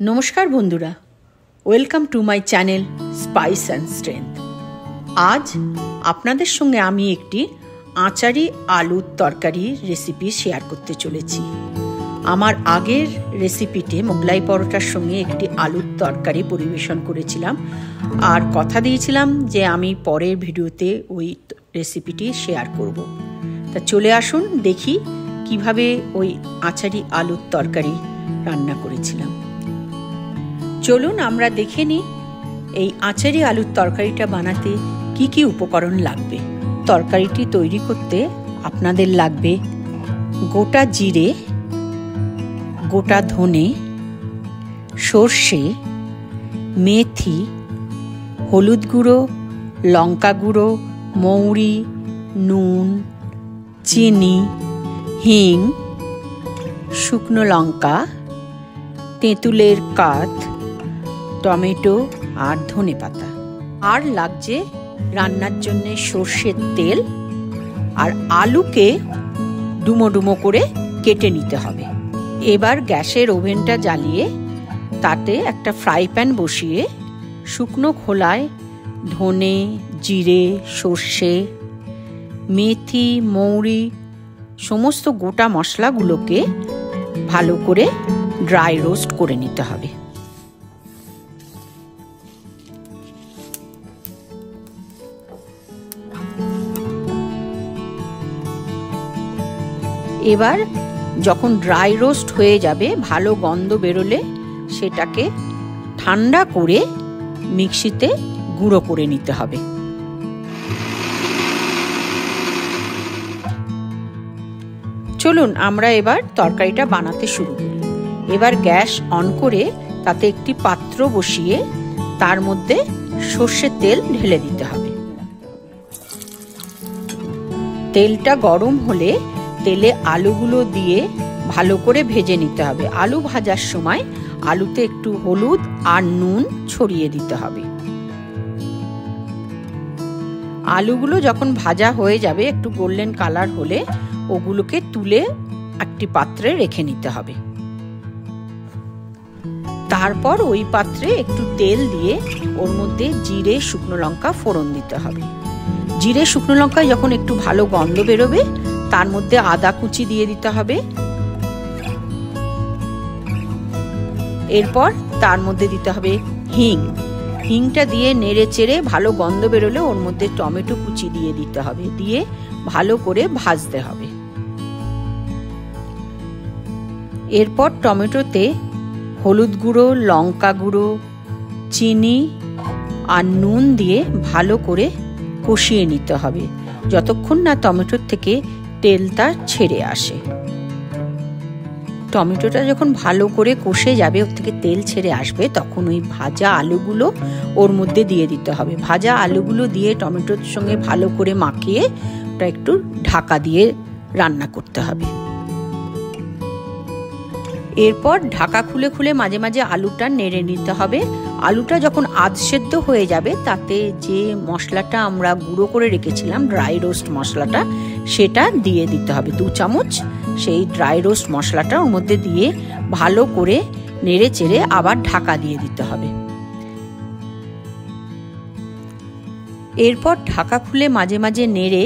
নমস্কার বন্ধুরা, welcome to my channel spice and strength. আজ আপনাদের সঙ্গে আমি একটি আচারি আলুর তরকারি রেসিপি শেয়ার করতে চলেছি। আমার আগের রেসিপিতে মোগলাই পরোটার সঙ্গে একটি আলুর তরকারি পরিবেশন করেছিলাম, আর কথা দিয়েছিলাম যে আমি পরের ভিডিওতে ওই রেসিপিটি শেয়ার করব। তা চলে আসুন দেখি কিভাবে ওই আচারি আলুর তরকারি রান্না করেছিলাম। চলুন আমরা দেখে নিই এই আচারি আলুর তরকারিটা বানাতে কি কি উপকরণ লাগবে। তরকারিটি তৈরি করতে আপনাদের লাগবে গোটা জিরে, গোটা ধনে, সর্ষে, মেথি, হলুদ গুঁড়ো, লঙ্কা গুঁড়ো, মৌরি, নুন, চিনি, হিং, শুকনো লঙ্কা, তেঁতুলের কাঠ, টমেটো আর ধনেপাতা। আর লাগছে রান্নার জন্য সর্ষের তেল, আর আলুকে ডুমো ডুমো করে কেটে নিতে হবে। এবার গ্যাসের ওভেনটা জ্বালিয়ে তাতে একটা ফ্রাই প্যান বসিয়ে শুকনো খোলায় ধনে, জিরে, সর্ষে, মেথি, মৌরি সমস্ত গোটা মশলাগুলোকে ভালো করে ড্রাই রোস্ট করে নিতে হবে। এবার যখন ড্রাই রোস্ট হয়ে যাবে, ভালো গন্ধ বেরোলে সেটাকে ঠান্ডা করে মিক্সিতে গুঁড়ো করে নিতে হবে। চলুন আমরা এবার তরকারিটা বানাতে শুরু করি। এবার গ্যাস অন করে তাতে একটি পাত্র বসিয়ে তার মধ্যে সর্ষের তেল ঢেলে দিতে হবে। তেলটা গরম হলে তেলে আলুগুলো দিয়ে ভালো করে ভেজে নিতে হবে। আলু ভাজার সময় আলুতে একটু হলুদ আর নুন ছড়িয়ে দিতে হবে। আলুগুলো যখন ভাজা হয়ে যাবে, একটু গোল্ডেন কালার হলে ওগুলোকে তুলে একটি পাত্রে রেখে নিতে হবে। তারপর ওই পাত্রে একটু তেল দিয়ে ওর মধ্যে জিরে, শুকনো লঙ্কা ফোড়ন দিতে হবে। জিরে, শুকনো লঙ্কা যখন একটু ভালো গন্ধ বেরোবে, তার মধ্যে আদা কুচি দিয়ে দিতে হবে। এরপর তার মধ্যে দিতে হবে হিং। হিংটা দিয়ে নেড়ে চেড়ে ভালো গন্ধ বেরোলে ওর মধ্যে টমেটো কুচি দিয়ে দিতে হবে, দিয়ে ভালো করে ভাজতে হবে। এরপর টমেটোতে হলুদ গুঁড়ো, লঙ্কা গুঁড়ো, চিনি আর নুন দিয়ে ভালো করে কষিয়ে নিতে হবে যতক্ষণ না টমেটোর থেকে তেলটা ছেড়ে আসে। টমেটোটা যখন ভালো করে কষে যাবে, ওর থেকে তেল ছেড়ে আসবে, তখন ওই ভাজা আলুগুলো ওর মধ্যে দিয়ে দিতে হবে। ভাজা আলুগুলো দিয়ে টমেটোর সঙ্গে ভালো করে মাখিয়ে ওটা একটু ঢাকা দিয়ে রান্না করতে হবে। এরপর ঢাকা খুলে খুলে মাঝে মাঝে আলুটা নেড়ে নিতে হবে। আলুটা যখন আধ সেদ্ধ হয়ে যাবে, তাতে যে মশলাটা আমরা গুঁড়ো করে রেখেছিলাম, ড্রাই রোস্ট মশলাটা, সেটা দিয়ে দিতে হবে 2 চামচ। সেই ড্রাই রোস্ট মশলাটা ওর মধ্যে দিয়ে ভালো করে নেড়ে চেড়ে আবার ঢাকা দিয়ে দিতে হবে। এরপর ঢাকা খুলে মাঝে মাঝে নেড়ে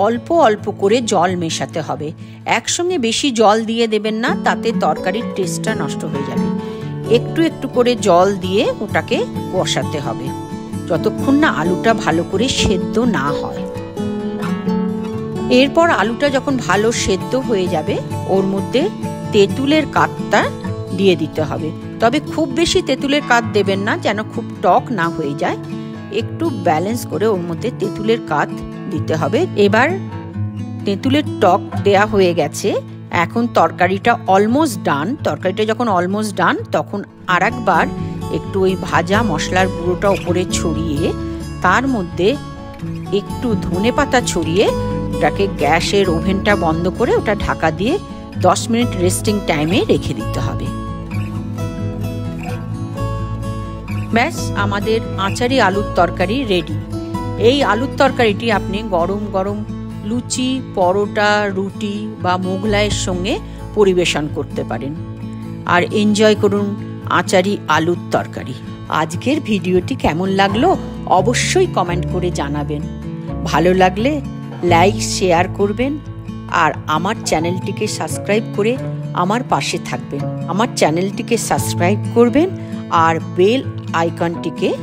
অল্প অল্প করে জল মেশাতে হবে। একসঙ্গে বেশি জল দিয়ে দেবেন না, তাতে তরকারির টেস্টটা নষ্ট হয়ে যাবে। একটু একটু করে জল দিয়ে ওটাকে কষাতে হবে যতক্ষণ না আলুটা ভালো করে সেদ্ধ না হয়। এরপর আলুটা যখন ভালো সেদ্ধ হয়ে যাবে, ওর মধ্যে তেঁতুলের কাঠটা দিয়ে দিতে হবে। তবে খুব বেশি তেঁতুলের কাঠ দেবেন না, যেন খুব টক না হয়ে যায়। একটু ব্যালেন্স করে ওর মধ্যে তেঁতুলের কাঠ দিতে হবে। এবার তেঁতুলের টক দেয়া হয়ে গেছে, এখন তরকারিটা অলমোস্ট ডান। তরকারিটা যখন অলমোস্ট ডান, তখন আরেকবার একটু ওই ভাজা মশলার গুঁড়োটা উপরে ছড়িয়ে তার মধ্যে একটু ধনেপাতা ছড়িয়ে ওটাকে গ্যাসের ওভেনটা বন্ধ করে ওটা ঢাকা দিয়ে 10 মিনিট রেস্টিং টাইমে রেখে দিতে হবে। ব্যাস, আমাদের আচারি আলুর তরকারি রেডি। এই আলুর তরকারিটি আপনি গরম গরম লুচি, পরোটা, রুটি বা মোগলাইয়ের সঙ্গে পরিবেশন করতে পারেন। আর এনজয় করুন আচারি আলুর তরকারি। আজকের ভিডিওটি কেমন লাগলো অবশ্যই কমেন্ট করে জানাবেন। ভালো লাগলে লাইক শেয়ার করবেন আর আমার চ্যানেলটিকে সাবস্ক্রাইব করে আমার পাশে থাকবেন। আমার চ্যানেলটিকে সাবস্ক্রাইব করবেন আর বেল আইকনটিকে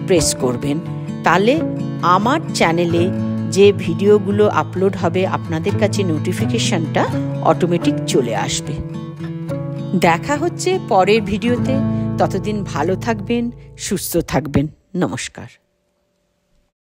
প্রেস করবেন, তাহলে আমার চ্যানেলে যে ভিডিওগুলো আপলোড হবে আপনাদের কাছে নোটিফিকেশনটা অটোমেটিক চলে আসবে। দেখা হচ্ছে পরের ভিডিওতে। ততদিন ভালো থাকবেন, সুস্থ থাকবেন। নমস্কার।